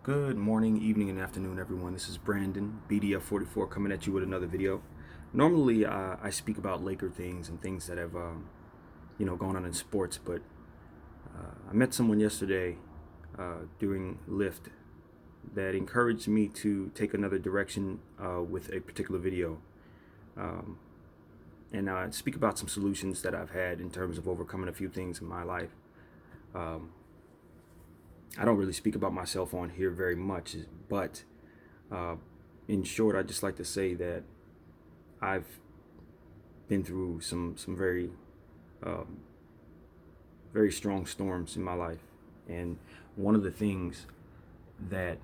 Good morning, evening, and afternoon, everyone. This is Brandon, BDF44, coming at you with another video. Normally, I speak about Laker things and things that have, gone on in sports, but I met someone yesterday during Lyft that encouraged me to take another direction with a particular video. And speak about some solutions that I've had in terms of overcoming a few things in my life. I don't really speak about myself on here very much, but in short, I just like to say that I've been through some very very strong storms in my life, and one of the things that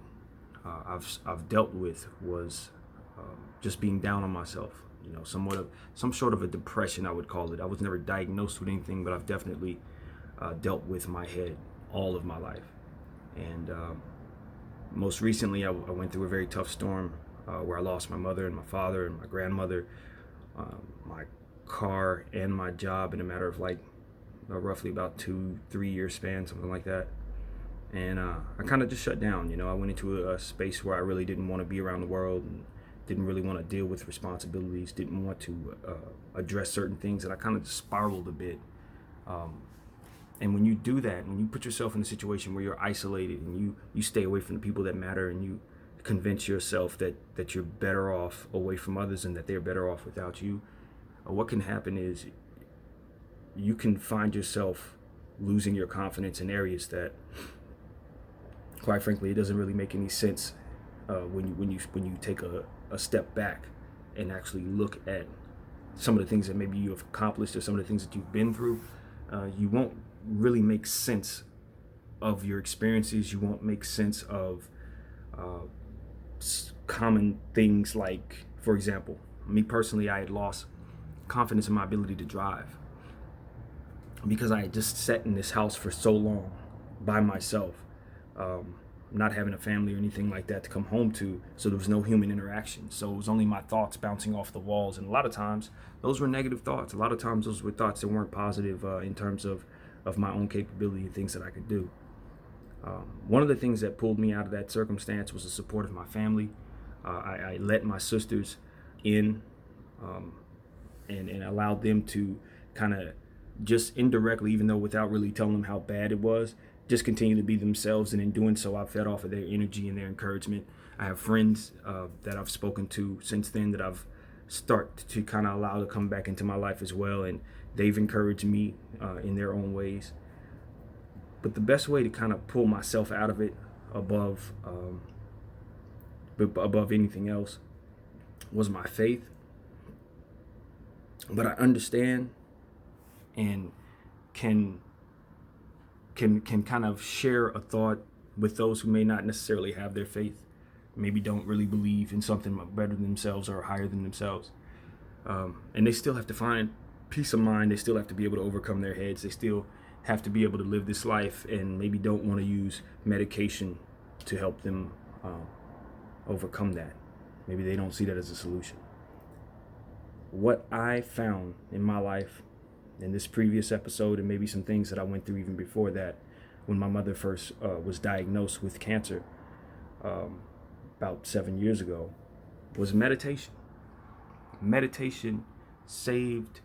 I've dealt with was just being down on myself. Some sort of a depression, I would call it. I was never diagnosed with anything, but I've definitely dealt with my head all of my life. And most recently, I went through a very tough storm where I lost my mother and my father and my grandmother, my car and my job in a matter of roughly about 2-3 year span, something like that. And I kind of just shut down. I went into a space where I really didn't want to be around the world and didn't really want to deal with responsibilities, didn't want to address certain things, and I kind of just spiraled a bit. And when you do that, when you put yourself in a situation where you're isolated and you stay away from the people that matter, and you convince yourself that you're better off away from others and that they're better off without you, what can happen is you can find yourself losing your confidence in areas that, quite frankly, it doesn't really make any sense when you take a step back and actually look at some of the things that maybe you have accomplished or some of the things that you've been through. You won't really make sense of your experiences. You won't make sense of common things like, for example, me personally, I had lost confidence in my ability to drive because I had just sat in this house for so long by myself, not having a family or anything like that to come home to, so there was no human interaction. So it was only my thoughts bouncing off the walls, and a lot of times those were negative thoughts. A lot of times those were thoughts that weren't positive in terms of my own capability and things that I could do. One of the things that pulled me out of that circumstance was the support of my family. I let my sisters in and allowed them to kind of just indirectly, even though without really telling them how bad it was, just continue to be themselves. And in doing so, I fed off of their energy and their encouragement. I have friends that I've spoken to since then that I've started to kind of allow to come back into my life as well, and they've encouraged me in their own ways. But the best way to kind of pull myself out of it above anything else was my faith. But I understand and can kind of share a thought with those who may not necessarily have their faith, maybe don't really believe in something better than themselves or higher than themselves. And they still have to find peace of mind. They still have to be able to overcome their heads. They still have to be able to live this life and maybe don't want to use medication to help them overcome that. Maybe they don't see that as a solution. What I found in my life in this previous episode, and maybe some things that I went through even before that, when my mother first was diagnosed with cancer about 7 years ago, was meditation. Meditation saved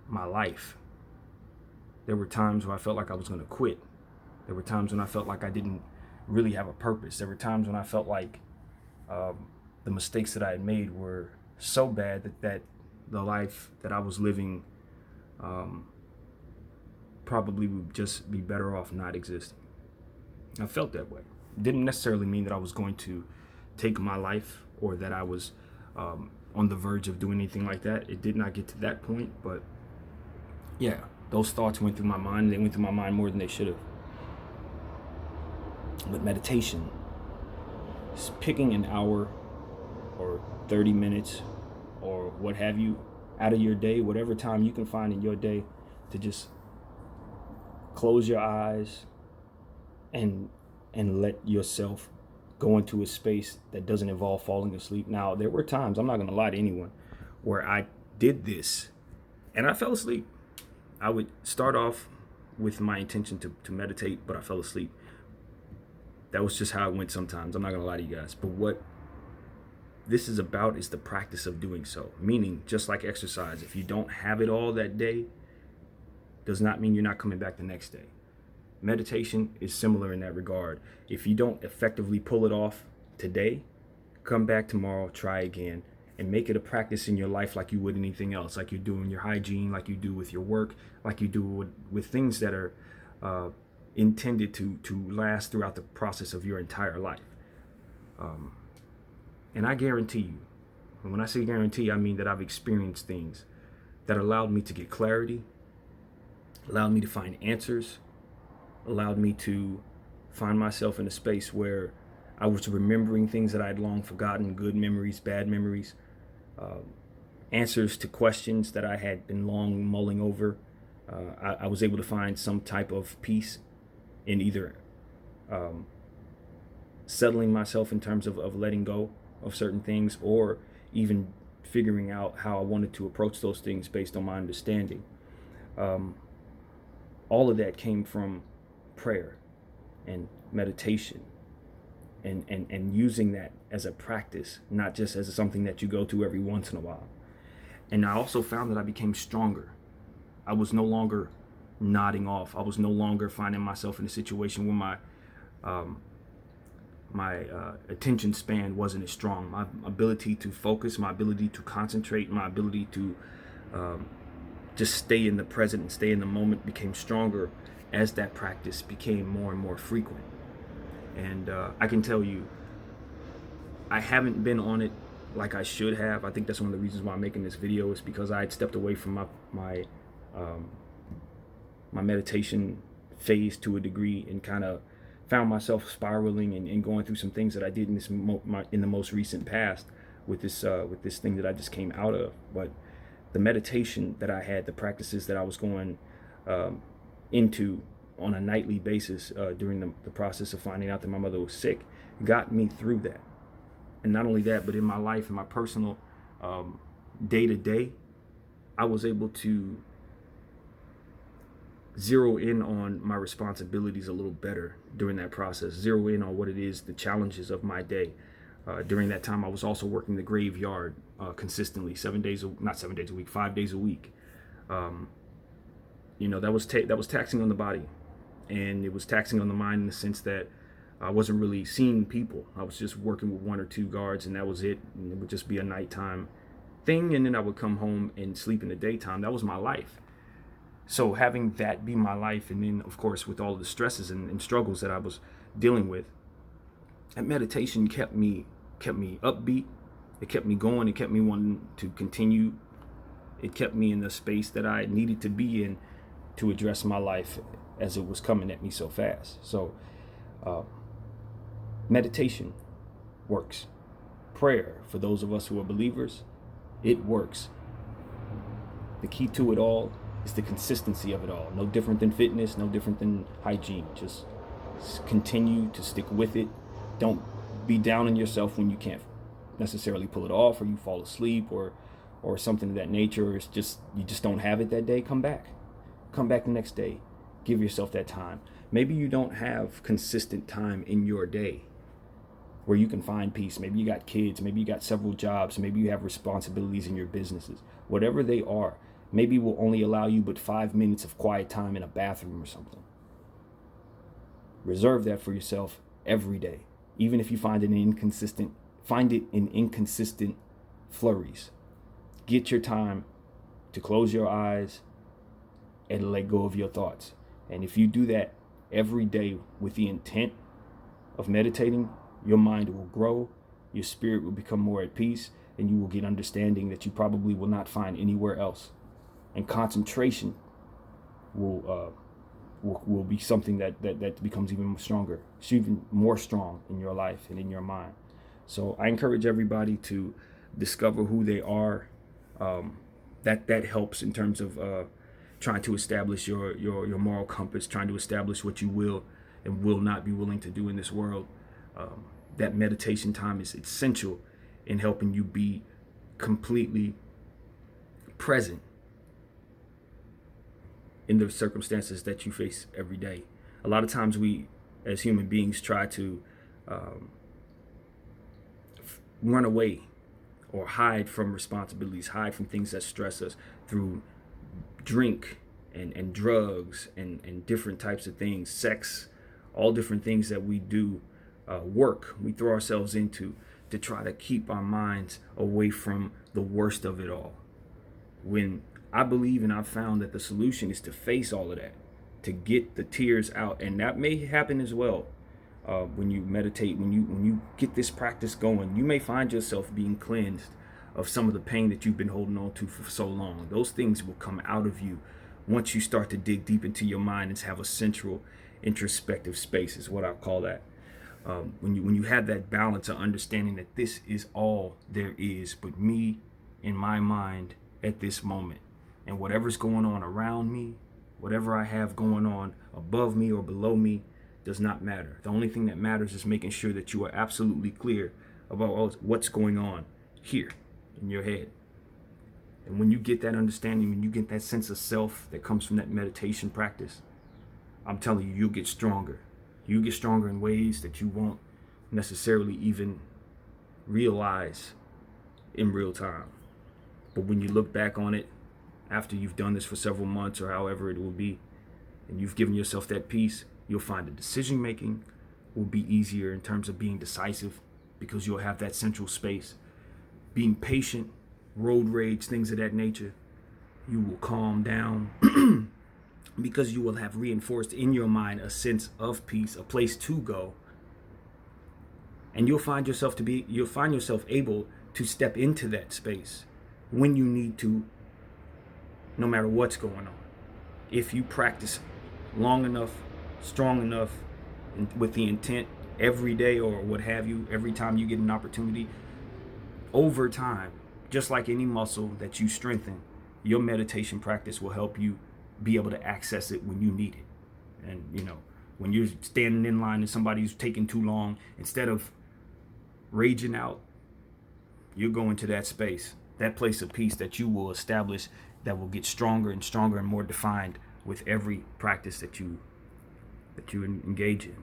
my life. There were times where I felt like I was going to quit. There were times when I felt like I didn't really have a purpose. There were times when I felt like the mistakes that I had made were so bad that the life that I was living probably would just be better off not existing. I felt that way. It didn't necessarily mean that I was going to take my life or that I was on the verge of doing anything like that. It did not get to that point, but yeah, those thoughts went through my mind. They went through my mind more than they should have. But meditation, just picking an hour or 30 minutes or what have you out of your day, whatever time you can find in your day, to just close your eyes and let yourself go into a space that doesn't involve falling asleep. Now, there were times, I'm not going to lie to anyone, where I did this and I fell asleep. I would start off with my intention to meditate, but I fell asleep. That was just how it went sometimes. I'm not gonna lie to you guys. But what this is about is the practice of doing so. Meaning, just like exercise, if you don't have it all that day, does not mean you're not coming back the next day. Meditation is similar in that regard. If you don't effectively pull it off today, come back tomorrow, try again, and make it a practice in your life like you would anything else, like you do in your hygiene, like you do with your work, like you do with things that are intended to last throughout the process of your entire life. And I guarantee you, and when I say guarantee, I mean that I've experienced things that allowed me to get clarity, allowed me to find answers, allowed me to find myself in a space where I was remembering things that I had long forgotten, good memories, bad memories, answers to questions that I had been long mulling over. I was able to find some type of peace in either settling myself in terms of letting go of certain things, or even figuring out how I wanted to approach those things based on my understanding. All of that came from prayer and meditation and using that as a practice, not just as something that you go to every once in a while. And I also found that I became stronger. I was no longer nodding off. I was no longer finding myself in a situation where my attention span wasn't as strong. My ability to focus, my ability to concentrate, my ability to just stay in the present and stay in the moment became stronger as that practice became more and more frequent. And I can tell you, I haven't been on it like I should have. I think that's one of the reasons why I'm making this video, is because I had stepped away from my meditation phase to a degree, and kind of found myself spiraling and going through some things that I did in the most recent past with this thing that I just came out of. But the meditation that I had, the practices that I was going into on a nightly basis during the process of finding out that my mother was sick, got me through that. And not only that, but in my life, in my personal day-to-day, I was able to zero in on my responsibilities a little better during that process, zero in on what it is, the challenges of my day. During that time, I was also working the graveyard consistently, 5 days a week. That was taxing on the body, and it was taxing on the mind in the sense that I wasn't really seeing people. I was just working with 1 or 2 guards, and that was it. And it would just be a nighttime thing, and then I would come home and sleep in the daytime. That was my life. So having that be my life, and then of course with all of the stresses and struggles that I was dealing with, that meditation kept me upbeat. It kept me going. It kept me wanting to continue. It kept me in the space that I needed to be in to address my life as it was coming at me so fast. So meditation works. Prayer, for those of us who are believers, it works. The key to it all is the consistency of it all. No different than fitness, no different than hygiene. Just continue to stick with it. Don't be down on yourself when you can't necessarily pull it off, or you fall asleep, or something of that nature, or it's just you just don't have it that day. Come back the next day. Give yourself that time. Maybe you don't have consistent time in your day where you can find peace. Maybe you got kids, maybe you got several jobs, maybe you have responsibilities in your businesses. Whatever they are, maybe will only allow you but 5 minutes of quiet time in a bathroom or something. Reserve that for yourself every day. Even if you find it in inconsistent flurries. Get your time to close your eyes and let go of your thoughts. And if you do that every day with the intent of meditating, your mind will grow, your spirit will become more at peace, and you will get understanding that you probably will not find anywhere else. And concentration will be something that becomes even stronger. It's even more strong in your life and in your mind. So I encourage everybody to discover who they are. That helps in terms of trying to establish your moral compass, trying to establish what you will and will not be willing to do in this world. That meditation time is essential in helping you be completely present in the circumstances that you face every day. A lot of times we as human beings try to run away or hide from responsibilities, hide from things that stress us through drink and drugs and different types of things, sex, all different things that we do, work we throw ourselves into to try to keep our minds away from the worst of it all. When I believe and I've found that the solution is to face all of that, to get the tears out, and that may happen as well. When you meditate, when you get this practice going, you may find yourself being cleansed of some of the pain that you've been holding on to for so long. Those things will come out of you once you start to dig deep into your mind and have a central introspective space, is what I call that. When you have that balance of understanding that this is all there is but me in my mind at this moment, and whatever's going on around me, whatever I have going on above me or below me, does not matter. The only thing that matters is making sure that you are absolutely clear about what's going on here in your head. And when you get that understanding, when you get that sense of self that comes from that meditation practice, I'm telling you, you'll get stronger. You get stronger in ways that you won't necessarily even realize in real time. But when you look back on it after you've done this for several months or however it will be, and you've given yourself that peace, you'll find the decision making will be easier in terms of being decisive, because you'll have that central space. Being patient, road rage, things of that nature, you will calm down because you will have reinforced in your mind a sense of peace, a place to go. And you'll find yourself able to step into that space when you need to, no matter what's going on. If you practice long enough, strong enough, and with the intent every day or what have you, every time you get an opportunity, over time, just like any muscle that you strengthen, your meditation practice will help you be able to access it when you need it. And when you're standing in line and somebody's taking too long, instead of raging out, you're going to that space, that place of peace that you will establish, that will get stronger and stronger and more defined with every practice that you engage in.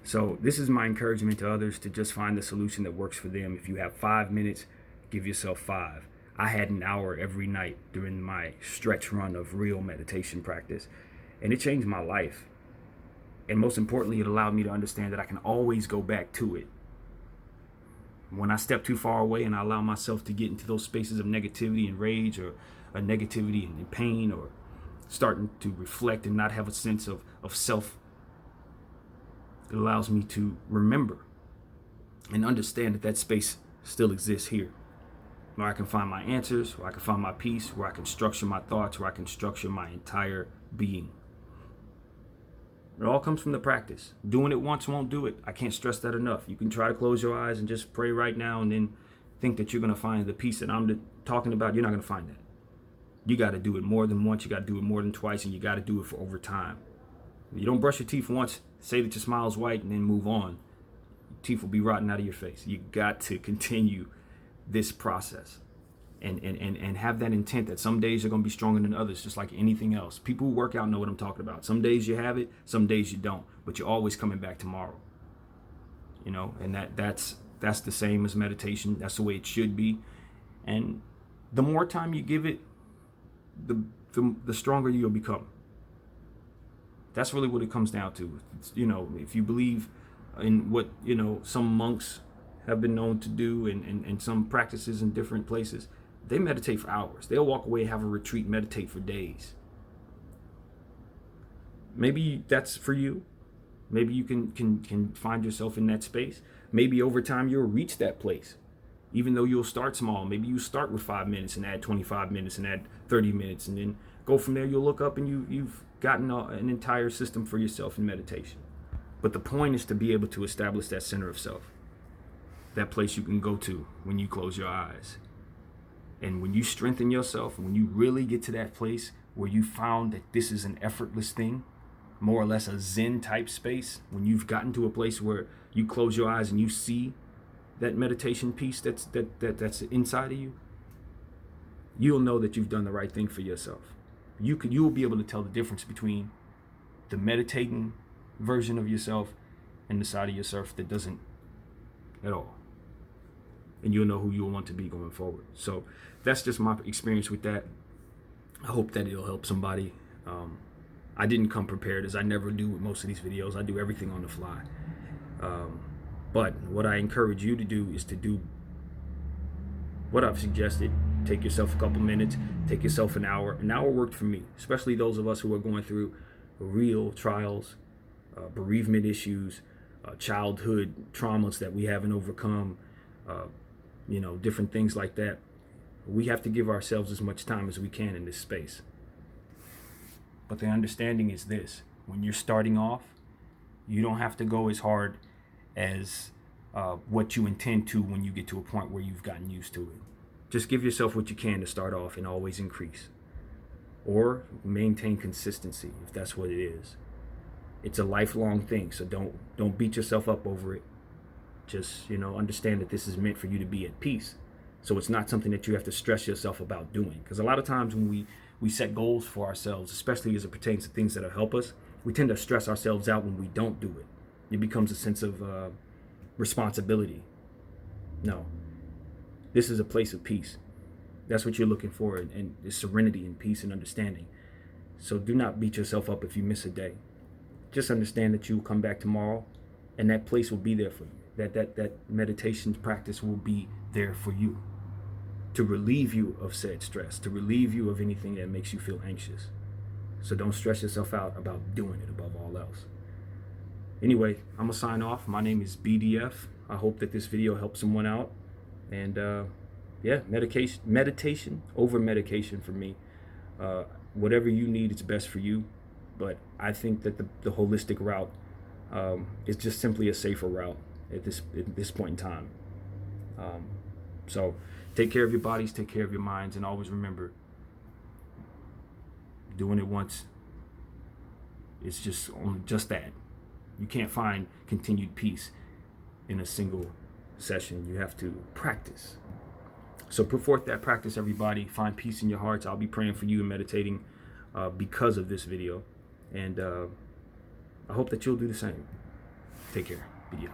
So this is my encouragement to others, to just find the solution that works for them. If you have 5 minutes, give yourself 5. I had an hour every night during my stretch run of real meditation practice, and it changed my life. And most importantly, it allowed me to understand that I can always go back to it. When I step too far away and I allow myself to get into those spaces of negativity and rage, or a negativity and pain, or starting to reflect and not have a sense of self, it allows me to remember and understand that that space still exists here, where I can find my answers, where I can find my peace, where I can structure my thoughts, where I can structure my entire being. It all comes from the practice. Doing it once won't do it. I can't stress that enough. You can try to close your eyes and just pray right now and then think that you're going to find the peace that I'm talking about. You're not going to find that. You got to do it more than once. You got to do it more than twice, and you got to do it for over time. You don't brush your teeth once, say that your smile's white, and then move on. Your teeth will be rotting out of your face. You got to continue this process and have that intent that some days you're going to be stronger than others, just like anything else. People who work out know what I'm talking about. Some days you have it, some days you don't, but you're always coming back tomorrow. And that's the same as meditation. That's the way it should be. And the more time you give it, the stronger you'll become. That's really what it comes down to. If you believe in what some monks have been known to do, and some practices in different places, they meditate for hours. They'll walk away, have a retreat, meditate for days. Maybe that's for you. Maybe you can find yourself in that space. Maybe over time you'll reach that place, even though you'll start small. Maybe you start with 5 minutes and add 25 minutes and add 30 minutes, and then go from there. You'll look up and you've gotten an entire system for yourself in meditation. But the point is to be able to establish that center of self, that place you can go to when you close your eyes. And when you strengthen yourself, when you really get to that place where you found that this is an effortless thing, more or less a Zen type space, when you've gotten to a place where you close your eyes and you see that meditation piece that's inside of you, you'll know that you've done the right thing for yourself. You will be able to tell the difference between the meditating version of yourself and the side of yourself that doesn't at all. And you'll know who you'll want to be going forward. So that's just my experience with that. I hope that it'll help somebody. I didn't come prepared, as I never do with most of these videos. I do everything on the fly. But what I encourage you to do is to do what I've suggested. Take yourself a couple minutes, take yourself an hour. An hour worked for me, especially those of us who are going through real trials, bereavement issues, childhood traumas that we haven't overcome, different things like that. We have to give ourselves as much time as we can in this space. But the understanding is this: when you're starting off, you don't have to go as hard as what you intend to when you get to a point where you've gotten used to it. Just give yourself what you can to start off and always increase. Or maintain consistency, if that's what it is. It's a lifelong thing, so don't beat yourself up over it. Just, understand that this is meant for you to be at peace. So it's not something that you have to stress yourself about doing. Because a lot of times when we set goals for ourselves, especially as it pertains to things that'll help us, we tend to stress ourselves out when we don't do it. It becomes a sense of responsibility. No, this is a place of peace. That's what you're looking for, and it's serenity and peace and understanding. So do not beat yourself up if you miss a day. Just understand that you will come back tomorrow, and that place will be there for you. That meditation practice will be there for you to relieve you of said stress, to relieve you of anything that makes you feel anxious. So don't stress yourself out about doing it above all else. Anyway, I'm gonna sign off. My name is BDF. I hope that this video helps someone out. And meditation over medication for me. Whatever you need, it's best for you. But I think that the holistic route is just simply a safer route at this point in time. So take care of your bodies, take care of your minds, and always remember, doing it once is just that. You can't find continued peace in a single session. You have to practice. So put forth that practice, everybody. Find peace in your hearts. I'll be praying for you and meditating because of this video. And I hope that you'll do the same. Take care. BDF.